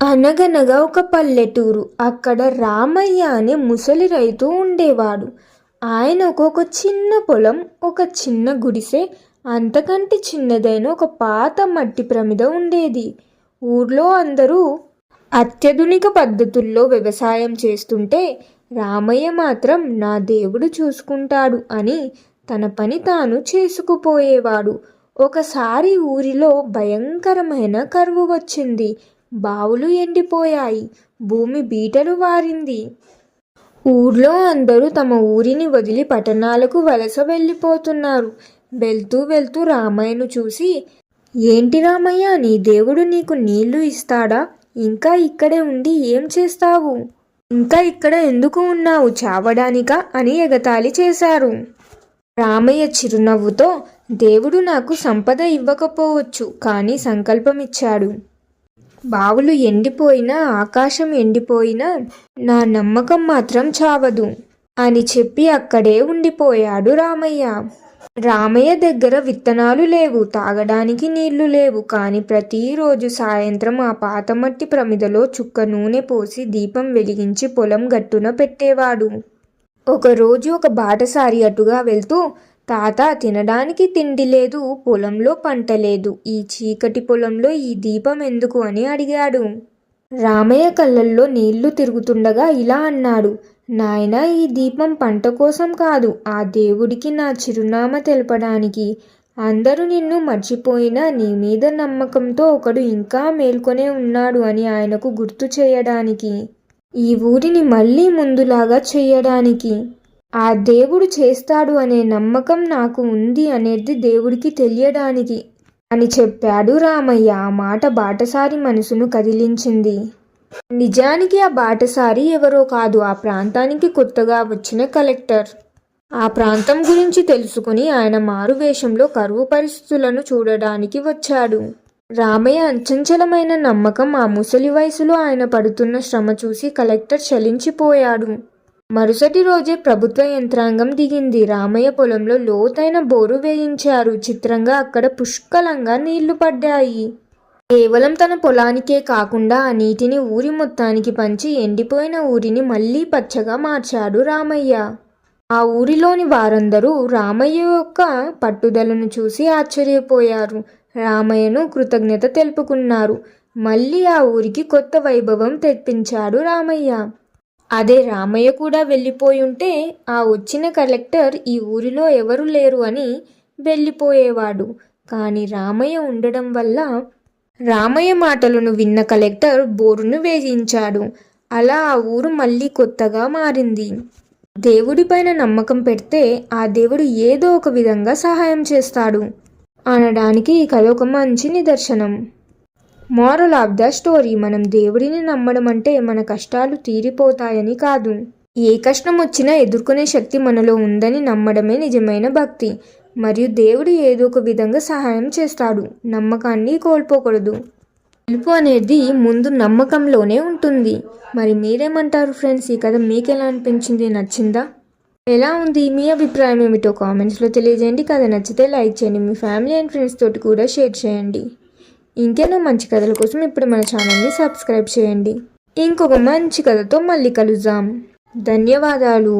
అనగనగా ఒక పల్లెటూరు. అక్కడ రామయ్య అనే ముసలి రైతు ఉండేవాడు. ఆయనకు ఒక చిన్న పొలం, ఒక చిన్న గుడిసె, అంతకంటే చిన్నదైన ఒక పాత మట్టి ప్రమిద ఉండేది. ఊర్లో అందరూ అత్యాధునిక పద్ధతుల్లో వ్యవసాయం చేస్తుంటే రామయ్య మాత్రం నా దేవుడు చూసుకుంటాడు అని తన పని తాను చేసుకుపోయేవాడు. ఒకసారి ఊరిలో భయంకరమైన కరువు వచ్చింది. బావులు ఎండిపోయాయి. భూమి బీటలు వారింది. ఊర్లో అందరూ తమ ఊరిని వదిలి పట్టణాలకు వలస వెళ్ళిపోతున్నారు. వెళ్తూ వెళ్తూ రామయ్యను చూసి, ఏంటి రామయ్య, నీ దేవుడు నీకు నీళ్లు ఇస్తాడా? ఇంకా ఇక్కడే ఉండి ఏం చేస్తావు? ఇంకా ఇక్కడ ఎందుకు ఉన్నావు? చావడానికా అని ఎగతాళి చేశారు. రామయ్య చిరునవ్వుతో, దేవుడు నాకు సంపద ఇవ్వకపోవచ్చు, కానీ సంకల్పం ఇచ్చాడు. బావులు ఎండిపోయినా, ఆకాశం ఎండిపోయినా నా నమ్మకం మాత్రం చావదు అని చెప్పి అక్కడే ఉండిపోయాడు రామయ్య. రామయ్య దగ్గర విత్తనాలు లేవు, తాగడానికి నీళ్లు లేవు. కానీ ప్రతిరోజు సాయంత్రం ఆ పాత మట్టి ప్రమిదలో చుక్క నూనె పోసి దీపం వెలిగించి పొలం గట్టున పెట్టేవాడు. ఒకరోజు ఒక బాటసారి అటుగా వెళ్తూ, తాత, తినడానికి తిండి లేదు, పొలంలో పంట లేదు, ఈ చీకటి పొలంలో ఈ దీపం ఎందుకు అని అడిగాడు. రామయ్య కళ్ళల్లో నీళ్లు తిరుగుతుండగా ఇలా అన్నాడు, నాయనా, ఈ దీపం పంట కోసం కాదు, ఆ దేవుడికి నా చిరునామా తెలపడానికి. అందరూ నిన్ను మర్చిపోయినా నీ మీద నమ్మకంతో ఒకడు ఇంకా మేల్కొనే ఉన్నాడు అని ఆయనకు గుర్తు చేయడానికి. ఈ ఊరిని మళ్ళీ ముందులాగా చేయడానికి. ఆ దేవుడు చేస్తాడు అనే నమ్మకం నాకు ఉంది అనేది దేవుడికి తెలియడానికి అని చెప్పాడు రామయ్య. ఆ మాట బాటసారి మనసును కదిలించింది. నిజానికి ఆ బాటసారి ఎవరో కాదు, ఆ ప్రాంతానికి కొత్తగా వచ్చిన కలెక్టర్. ఆ ప్రాంతం గురించి తెలుసుకుని ఆయన మారు వేషంలో కరువు పరిస్థితులను చూడడానికి వచ్చాడు. రామయ్య అచంచలమైన నమ్మకం, ఆ ముసలి వయసులో ఆయన పడుతున్న శ్రమ చూసి కలెక్టర్ చలించిపోయాడు. మరుసటి రోజే ప్రభుత్వ యంత్రాంగం దిగింది. రామయ్య పొలంలో లోతైన బోరు వేయించారు. చిత్రంగా అక్కడ పుష్కలంగా నీళ్లు పడ్డాయి. కేవలం తన పొలానికే కాకుండా ఆ నీటిని ఊరి మొత్తానికి పంచి ఎండిపోయిన ఊరిని మళ్ళీ పచ్చగా మార్చాడు రామయ్య. ఆ ఊరిలోని వారందరూ రామయ్య యొక్క పట్టుదలను చూసి ఆశ్చర్యపోయారు. రామయ్యను కృతజ్ఞత తెలుపుకున్నారు. మళ్ళీ ఆ ఊరికి కొత్త వైభవం తెప్పించాడు రామయ్య. అదే రామయ్య కూడా వెళ్ళిపోయి ఉంటే ఆ వచ్చిన కలెక్టర్ ఈ ఊరిలో ఎవరు లేరు అని వెళ్ళిపోయేవాడు. కానీ రామయ్య ఉండడం వల్ల రామయ్య మాటలను విన్న కలెక్టర్ బోరును వేయించాడు. అలా ఆ ఊరు మళ్ళీ కొత్తగా మారింది. దేవుడిపైన నమ్మకం పెడితే ఆ దేవుడు ఏదో ఒక విధంగా సహాయం చేస్తాడు అనడానికి ఈ కథ ఒక మంచి నిదర్శనం. మోరల్ ఆఫ్ ద స్టోరీ, మనం దేవుడిని నమ్మడం అంటే మన కష్టాలు తీరిపోతాయని కాదు, ఏ కష్టం వచ్చినా ఎదుర్కొనే శక్తి మనలో ఉందని నమ్మడమే నిజమైన భక్తి. మరియు దేవుడు ఏదో ఒక విధంగా సహాయం చేస్తాడు. నమ్మకాన్ని కోల్పోకూడదు. గెలుపు అనేది ముందు నమ్మకంలోనే ఉంటుంది. మరి మీరేమంటారు ఫ్రెండ్స్? ఈ కథ మీకు ఎలా అనిపించింది? నచ్చిందా? ఎలా ఉంది? మీ అభిప్రాయం ఏమిటో కామెంట్స్లో తెలియజేయండి. కథ నచ్చితే లైక్ చేయండి. మీ ఫ్యామిలీ అండ్ ఫ్రెండ్స్ తోటి కూడా షేర్ చేయండి. ఇంకెన్నో మంచి కథల కోసం ఇప్పుడు మన ఛానల్ని సబ్స్క్రైబ్ చేయండి. ఇంకొక మంచి కథతో మళ్ళీ కలుద్దాం. ధన్యవాదాలు.